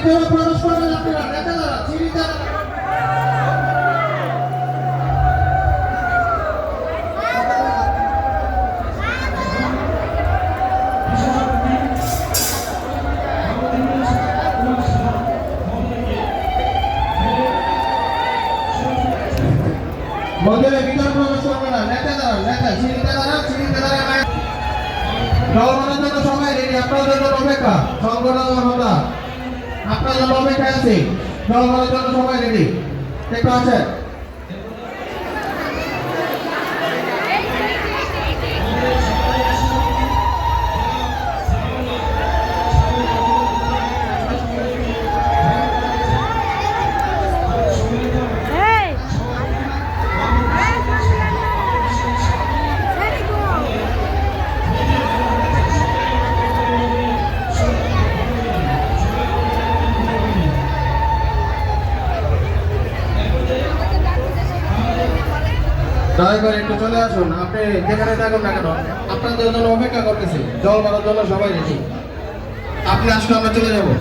ভিতরে প্রবেশ করবেন আপনারা, নেতারা চিনিতে মন্দিরের ভিতরে প্রবেশ করবে না, নেতা চিনিতে দাঁড়ান। জলমানের জন্য সবাই রেডি, আপনাদের জন্য অপেক্ষা, সংগঠন হতা আপনার জন্য অপেক্ষা আছে, জলমানের জন্য সবাই রেডি, একটু আছেন। দয়া করে একটু চলে আসুন, আপনি যেখানে থাকুন না কেন আপনাদের জন্য অপেক্ষা করতেছি, জল মারার জন্য সবাই রেডি, আপনি আসলে আমরা চলে যাবো।